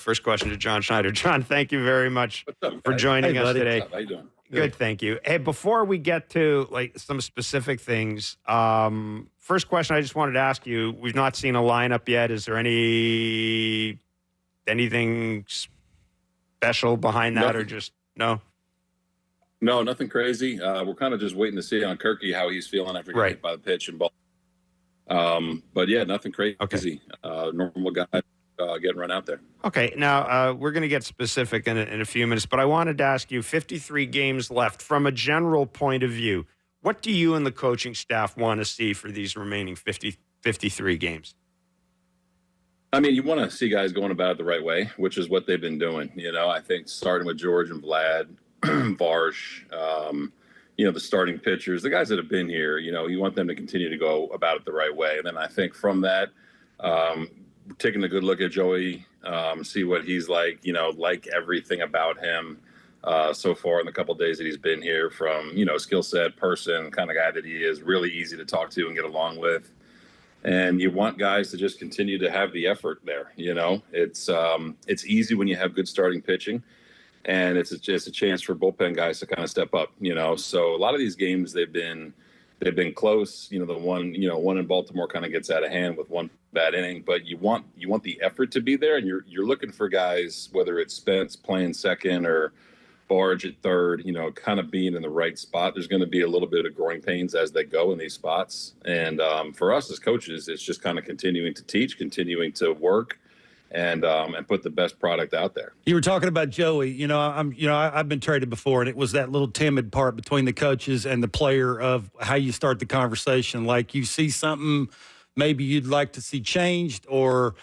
First question to John Schneider. John, thank you very much for guys? joining us today. How you doing? Good, thank you. Hey, before we get to like some specific things, first question I just wanted to ask you: we've not seen a lineup yet. Is there anything special behind that, or just no? No, nothing crazy. We're kind of just waiting to see on Kirky how he's feeling after getting hit by the pitch and ball. But yeah, nothing crazy. Okay. Normal guy getting run out there. Okay, now we're going to get specific in a few minutes, but I wanted to ask you, 53 games left. From a general point of view, what do you and the coaching staff want to see for these remaining 53 games? I mean, you want to see guys going about it the right way, which is what they've been doing. I think starting with George and Vlad, Varsh, the starting pitchers, the guys that have been here, you want them to continue to go about it the right way. And then I think from that, taking a good look at Joey, see what he's like, like everything about him so far in the couple of days that he's been here, from, skill set, person, kind of guy that he is, really easy to talk to and get along with. And you want guys to just continue to have the effort there. It's easy when you have good starting pitching, and it's just a chance for bullpen guys to kind of step up. So a lot of these games they've been close. The one in Baltimore kind of gets out of hand with one bad inning, but you want the effort to be there, and you're looking for guys, whether it's Spence playing second or Barge at third, kind of being in the right spot. There's going to be a little bit of growing pains as they go in these spots. And for us as coaches, it's just kind of continuing to teach, continuing to work, and put the best product out there. You were talking about Joey. I've been traded before, and it was that little timid part between the coaches and the player of how you start the conversation. Like, you see something maybe you'd like to see changed, or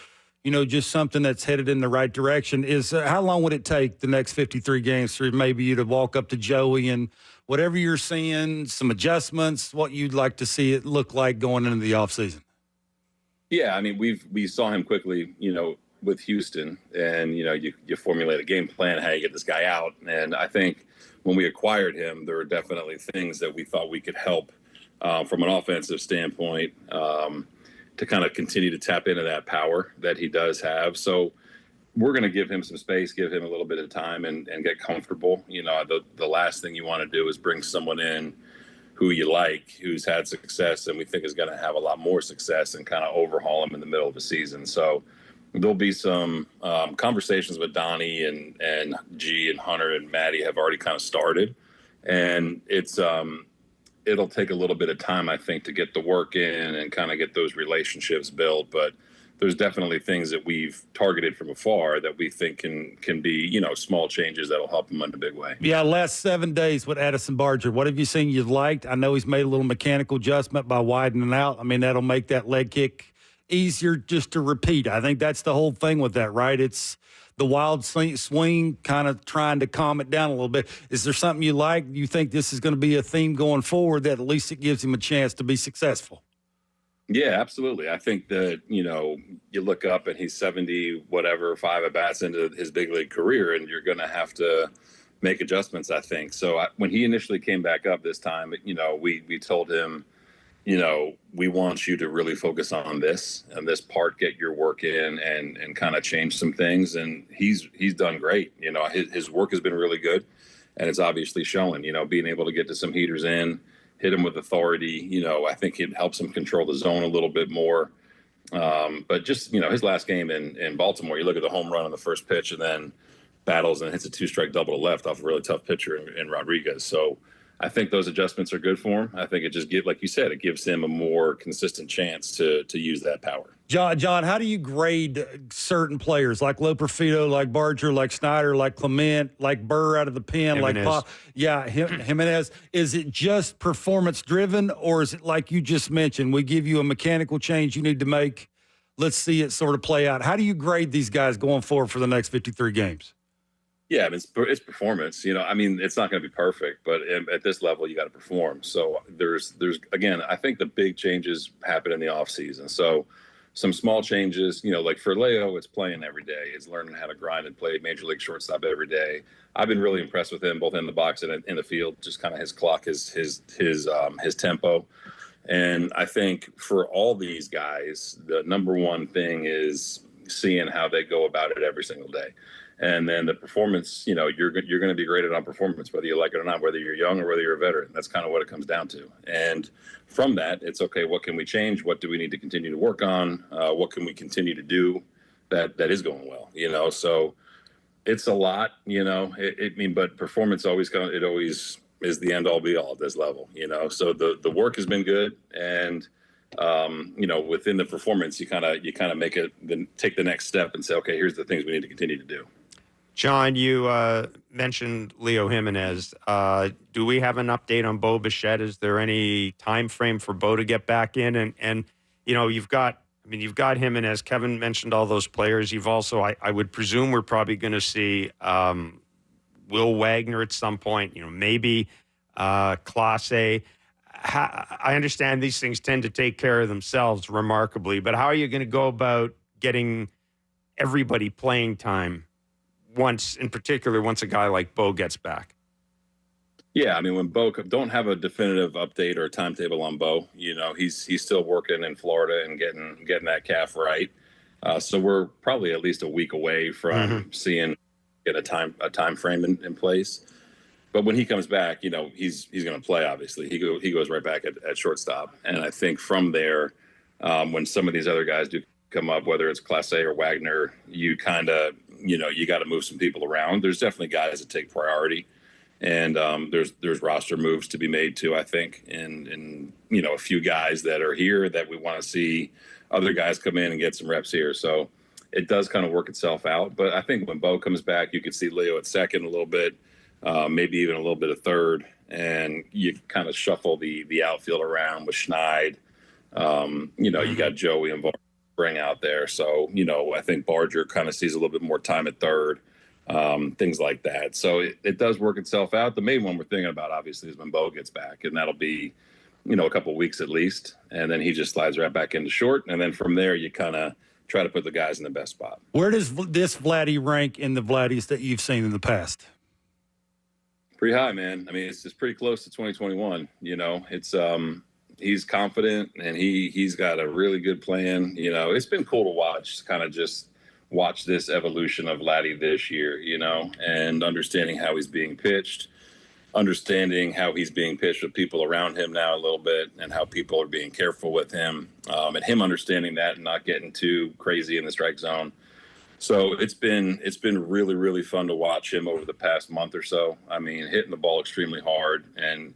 just something that's headed in the right direction. How long would it take the next 53 games for maybe you to walk up to Joey and whatever you're seeing, some adjustments, what you'd like to see it look like going into the offseason? Yeah, I mean, we saw him quickly, with Houston, and, you formulate a game plan, how you get this guy out. And I think when we acquired him, there were definitely things that we thought we could help from an offensive standpoint, to kind of continue to tap into that power that he does have. So we're going to give him some space, give him a little bit of time, and get comfortable. The last thing you want to do is bring someone in who you like, who's had success, and we think is going to have a lot more success, and kind of overhaul him in the middle of the season. So there'll be some conversations with Donnie and G and Hunter and Maddie have already kind of started. And it'll take a little bit of time, I think, to get the work in and kind of get those relationships built. But there's definitely things that we've targeted from afar that we think can be, small changes that'll help him in a big way. Yeah, last 7 days with Addison Barger, what have you seen you liked? I know he's made a little mechanical adjustment by widening out. I mean, that'll make that leg kick easier just to repeat. I think that's the whole thing with that, right? It's the wild swing, kind of trying to calm it down a little bit. Is there something you like? You think this is going to be a theme going forward that at least it gives him a chance to be successful? Yeah, absolutely. I think that, you look up and he's 70, whatever, 5 at-bats into his big league career, and you're going to have to make adjustments, I think. So when he initially came back up this time, we told him, we want you to really focus on this part, get your work in, and kind of change some things. And he's done great. His work has been really good, and it's obviously showing, being able to get to some heaters in, hit him with authority. I think it helps him control the zone a little bit more. But just, his last game in Baltimore, you look at the home run on the first pitch and then battles and hits a 2-strike double to left off a really tough pitcher in Rodriguez. So I think those adjustments are good for him. I think it just like you said, it gives him a more consistent chance to use that power. John, how do you grade certain players like Loperfido, like Barger, like Schneider, like Clement, like Burr out of the pen, Jimenez. like Pop? Yeah, Jimenez. Is it just performance driven, or is it like you just mentioned, we give you a mechanical change you need to make, let's see it sort of play out? How do you grade these guys going forward for the next 53 games? Yeah, I mean, it's performance. It's not going to be perfect, but at this level, you got to perform. So there's again, I think the big changes happen in the off season. So some small changes, like for Leo, it's playing every day. It's learning how to grind and play major league shortstop every day. I've been really impressed with him, both in the box and in the field. Just kind of his clock, his tempo. And I think for all these guys, the number one thing is seeing how they go about it every single day. And then the performance, you're going to be graded on performance, whether you like it or not, whether you're young or whether you're a veteran. That's kind of what it comes down to. And from that, it's okay, what can we change? What do we need to continue to work on? What can we continue to do that is going well? So it's a lot, but performance always is the end all be all at this level, so the work has been good. And, within the performance, you kind of make it, then take the next step and say, okay, here's the things we need to continue to do. John, you mentioned Leo Jimenez. Do we have an update on Bo Bichette? Is there any time frame for Bo to get back in? And you've got Jimenez. Kevin mentioned all those players. You've also, I would presume, we're probably going to see Will Wagner at some point. Maybe Class A. I understand these things tend to take care of themselves remarkably, but how are you going to go about getting everybody playing time? Once a guy like Bo gets back. Yeah, when Bo, don't have a definitive update or a timetable on Bo. He's still working in Florida and getting that calf right. So we're probably at least a week away from seeing a time frame in place. But when he comes back, he's going to play. Obviously, he goes right back at shortstop. And I think from there, when some of these other guys do come up, whether it's Class A or Wagner, you kind of you got to move some people around. There's definitely guys that take priority, and there's roster moves to be made too, I think, and a few guys that are here that we want to see other guys come in and get some reps here. So it does kind of work itself out. But I think when Bo comes back, you could see Leo at second a little bit, maybe even a little bit of third, and you kind of shuffle the outfield around with Schneid. You got Joey and bring out there. So, I think Barger kind of sees a little bit more time at third, things like that. So it does work itself out. The main one we're thinking about, obviously, is when Bo gets back, and that'll be, a couple of weeks at least. And then he just slides right back into short. And then from there, you kind of try to put the guys in the best spot. Where does this Vladdy rank in the Vladdys that you've seen in the past? Pretty high, man. It's pretty close to 2021. It's, he's confident, and he's got a really good plan. It's been cool to watch this evolution of Vladdy this year, and understanding how he's being pitched, understanding how he's being pitched with people around him now a little bit, and how people are being careful with him, and him understanding that and not getting too crazy in the strike zone. So it's been really, really fun to watch him over the past month or so. Hitting the ball extremely hard, and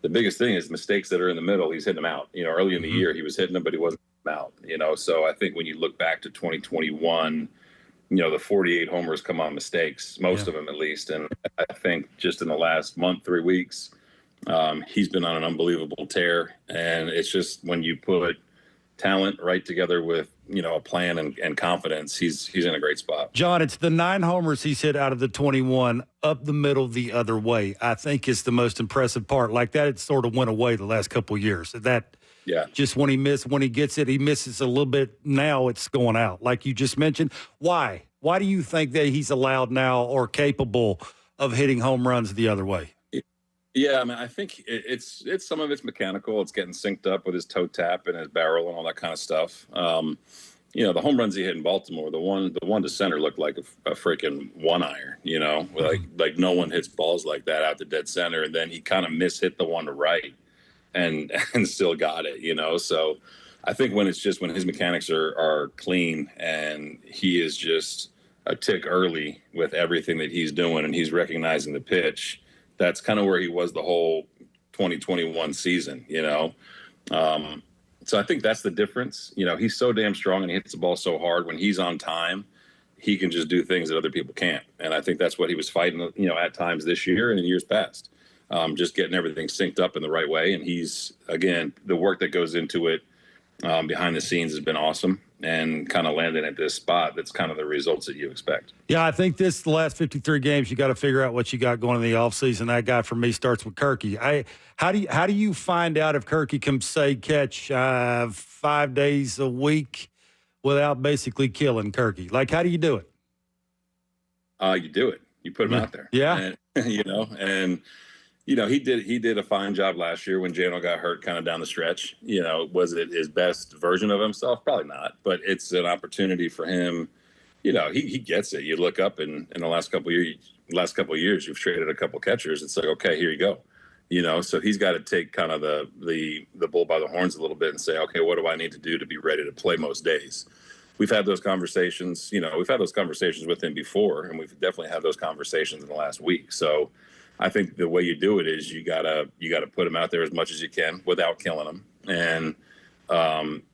the biggest thing is mistakes that are in the middle. He's hitting them out. Early in the year, he was hitting them, but he wasn't out. So I think when you look back to 2021, the 48 homers come on mistakes, most of them at least. And I think just in the last month, 3 weeks, he's been on an unbelievable tear. And it's just when you put talent right together with, a plan and confidence, he's in a great spot. John, it's the 9 homers he's hit out of the 21 up the middle the other way. I think it's the most impressive part. Like that, it sort of went away the last couple of years. Just when he gets it, he misses a little bit. Now it's going out. Like you just mentioned. Why? Why do you think that he's allowed now or capable of hitting home runs the other way? Yeah, I think it's some of it's mechanical. It's getting synced up with his toe tap and his barrel and all that kind of stuff. The home runs he hit in Baltimore, the one to center looked like a freaking 1-iron. Like no one hits balls like that out to dead center, and then he kind of mishit the one to right, and still got it. So I think when his mechanics are clean and he is just a tick early with everything that he's doing, and he's recognizing the pitch. That's kind of where he was the whole 2021 season, So I think that's the difference. He's so damn strong and he hits the ball so hard. When he's on time, he can just do things that other people can't. And I think that's what he was fighting, at times this year and in years past. Just getting everything synced up in the right way. And he's, again, the work that goes into it behind the scenes has been awesome, and kind of landing at this spot that's kind of the results that you expect. Yeah, I think the last 53 games, you got to figure out what you got going in the offseason. That guy for me starts with Kirky. How do you find out if Kirky can catch 5 days a week without basically killing Kirky? Like, how do you do it? You do it. You put him out there. Yeah. And, He did a fine job last year when Jano got hurt kind of down the stretch. Was it his best version of himself? Probably not, but it's an opportunity for him. He gets it. You look up in the last couple of years, you've traded a couple catchers. It's like, okay, here you go. So he's got to take kind of the bull by the horns a little bit and say, okay, what do I need to do to be ready to play most days? We've had those conversations. We've had those conversations with him before, and we've definitely had those conversations in the last week. So I think the way you do it is you gotta put him out there as much as you can without killing him, and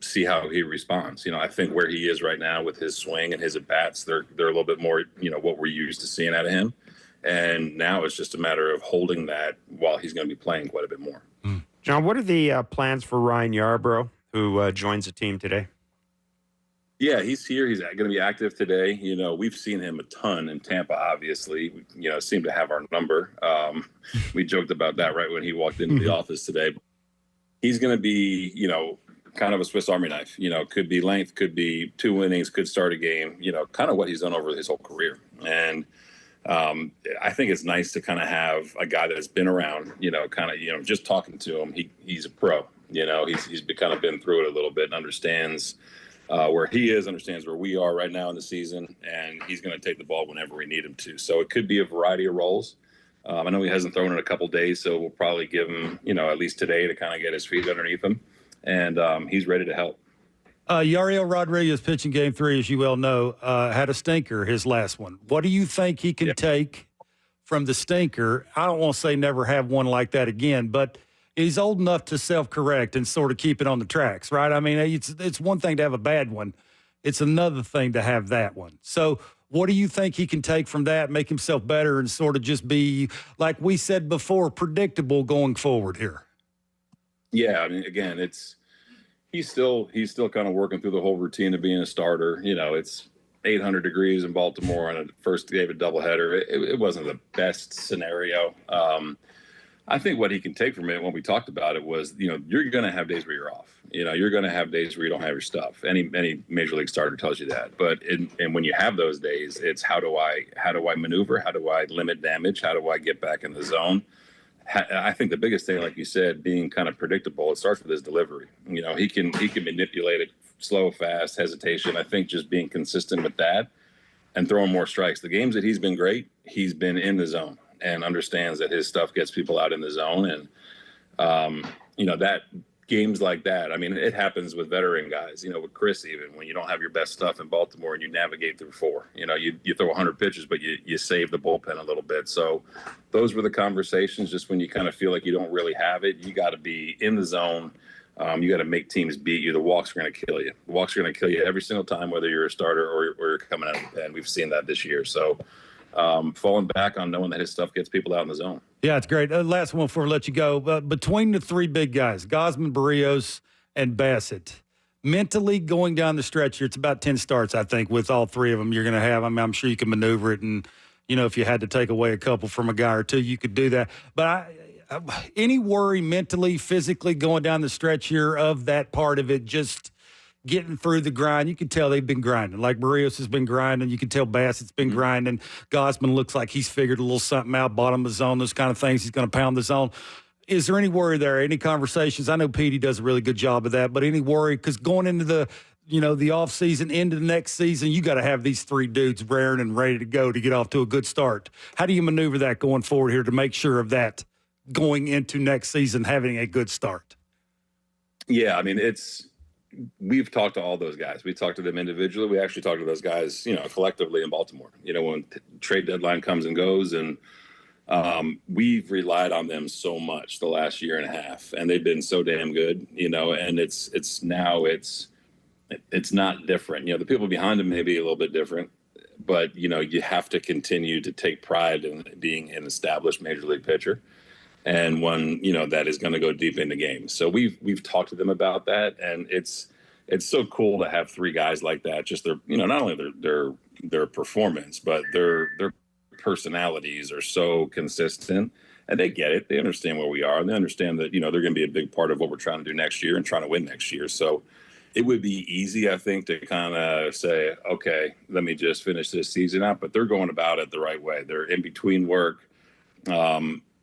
see how he responds. I think where he is right now with his swing and his at bats, they're a little bit more, what we're used to seeing out of him. And now it's just a matter of holding that while he's going to be playing quite a bit more. John, what are the plans for Ryan Yarbrough, who joins the team today? Yeah, he's here. He's going to be active today. We've seen him a ton in Tampa, obviously. We, seem to have our number. We joked about that right when he walked into the office today. He's going to be, kind of a Swiss Army knife. Could be length, could be 2 innings, could start a game, kind of what he's done over his whole career. And I think it's nice to kind of have a guy that's been around, just talking to him. He's a pro, he's kind of been through it a little bit and understands where he is, understands where we are right now in the season, and he's going to take the ball whenever we need him to. So it could be a variety of roles. I know he hasn't thrown in a couple days, so we'll probably give him, at least today to kind of get his feet underneath him, and he's ready to help. Yariel Rodriguez pitching game 3, as you well know, had a stinker, his last one. What do you think he can take from the stinker? I don't want to say never have one like that again, but he's old enough to self-correct and sort of keep it on the tracks, right? I mean, it's one thing to have a bad one. It's another thing to have that one. So what do you think he can take from that, make himself better, and sort of just be, like we said before, predictable going forward here? Yeah, I mean, again, he's still kind of working through the whole routine of being a starter. It's 800 degrees in Baltimore on a first David doubleheader. It wasn't the best scenario. I think what he can take from it, when we talked about it, was, you're going to have days where you're off. You're going to have days where you don't have your stuff. Any major league starter tells you that. But and when you have those days, it's how do I maneuver? How do I limit damage? How do I get back in the zone? I think the biggest thing, like you said, being kind of predictable, it starts with his delivery. He can manipulate it, slow, fast, hesitation. I think just being consistent with that and throwing more strikes. The games that he's been great, he's been in the zone and understands that his stuff gets people out in the zone. And, that games like that, I mean, it happens with veteran guys, with Chris, even when you don't have your best stuff in Baltimore and you navigate through 4, you throw 100 pitches, but you save the bullpen a little bit. So those were the conversations, just when you kind of feel like you don't really have it, you got to be in the zone. You got to make teams beat you. The walks are going to kill you. The walks are going to kill you every single time, whether you're a starter or you're coming out of the pen. We've seen that this year. So falling back on knowing that his stuff gets people out in the zone. Yeah, it's great. Last one before I let you go. Between the 3 big guys, Gausman, Barrios, and Bassett, mentally going down the stretch here, it's about 10 starts, I think, with all 3 of them you're going to have. I mean, I'm sure you can maneuver it, and, if you had to take away a couple from a guy or 2, you could do that. But any worry mentally, physically going down the stretch here of that part of it, just getting through the grind? You can tell they've been grinding. Like Barrios has been grinding. You can tell Bassett's been grinding. Gausman looks like he's figured a little something out, bottom of the zone, those kind of things. He's going to pound the zone. Is there any worry there? Any conversations? I know Petey does a really good job of that, but any worry? Because going into the off season, into the next season, you got to have these 3 dudes raring and ready to go to get off to a good start. How do you maneuver that going forward here to make sure of that going into next season, having a good start? Yeah, I mean, we've talked to all those guys. We talked to them individually. We actually talked to those guys, collectively in Baltimore, when trade deadline comes and goes. And we've relied on them so much the last year and a half, and they've been so damn good, and it's not different. The people behind them may be a little bit different, but, you have to continue to take pride in being an established major league pitcher. And one, that is going to go deep into games. So we've talked to them about that, and it's so cool to have 3 guys like that. Just their, not only their performance, but their personalities are so consistent, and they get it. They understand where we are, and they understand that they're going to be a big part of what we're trying to do next year and trying to win next year. So it would be easy, I think, to kind of say, okay, let me just finish this season out. But they're going about it the right way. They're in between work.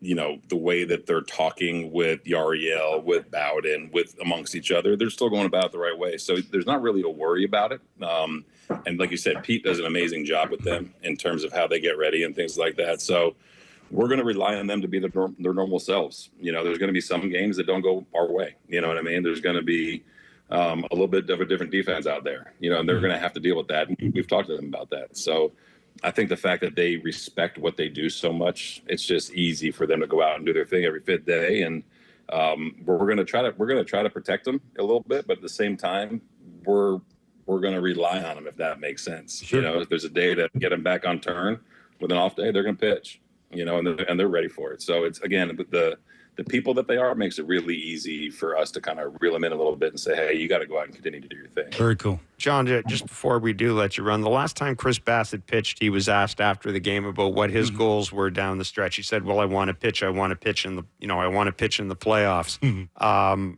the way that they're talking with Yariel, with Bowden, with amongst each other, they're still going about it the right way. So there's not really a worry about it. And like you said, Pete does an amazing job with them in terms of how they get ready and things like that. So we're going to rely on them to be their normal selves. There's going to be some games that don't go our way. You know what I mean? There's going to be a little bit of a different defense out there, and they're going to have to deal with that. And we've talked to them about that. So I think the fact that they respect what they do so much, it's just easy for them to go out and do their thing every fifth day. And we're going to try to protect them a little bit, but at the same time, we're going to rely on them if that makes sense. Sure. If there's a day to get them back on turn with an off day, they're going to pitch. And they're ready for it. So it's, again, the people that they are makes it really easy for us to kind of reel them in a little bit and say, hey, you got to go out and continue to do your thing. Very cool. John, just before we do let you run, the last time Chris Bassett pitched, he was asked after the game about what his goals were down the stretch. He said, well, I want to pitch in the playoffs.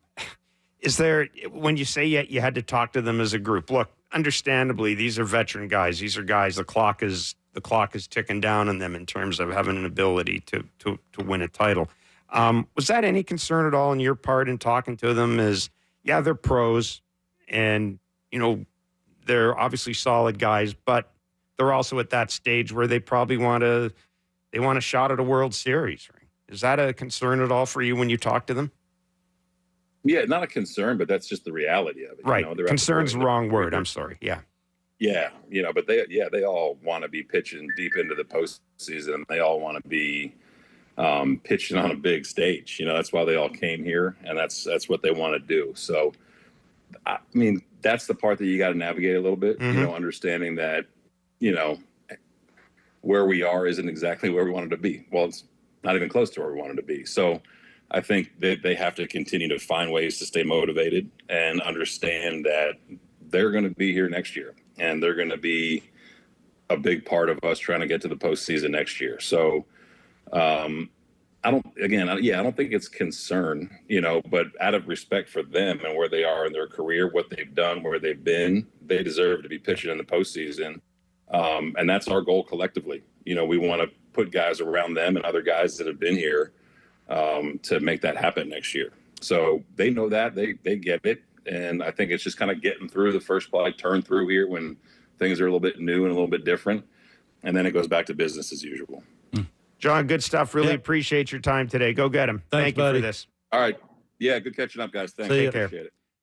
Is there, when you say you had to talk to them as a group, look, understandably, these are veteran guys. These are guys, the clock is ticking down on them in terms of having an ability to win a title. Was that any concern at all on your part in talking to them? They're pros and, they're obviously solid guys, but they're also at that stage where they probably want a shot at a World Series. Right? Is that a concern at all for you when you talk to them? Yeah, not a concern, but that's just the reality of it. Right. Concern's the wrong word. I'm sorry. Yeah. Yeah, but they all want to be pitching deep into the postseason. They all want to be pitching on a big stage. That's why they all came here, and that's what they want to do. So, I mean, that's the part that you got to navigate a little bit. Understanding that, where we are isn't exactly where we wanted to be. Well, it's not even close to where we wanted to be. So, I think that they have to continue to find ways to stay motivated and understand that they're going to be here next year. And they're going to be a big part of us trying to get to the postseason next year. So, I don't think it's concern, but out of respect for them and where they are in their career, what they've done, where they've been, they deserve to be pitching in the postseason. And that's our goal collectively. We want to put guys around them and other guys that have been here to make that happen next year. So they know that, they get it. And I think it's just kind of getting through the first turn through here when things are a little bit new and a little bit different. And then it goes back to business as usual. John, good stuff. Really appreciate your time today. Go get him. Thanks, Thank you buddy. for this. All right. Yeah, good catching up, guys. Thanks. See ya. Appreciate it.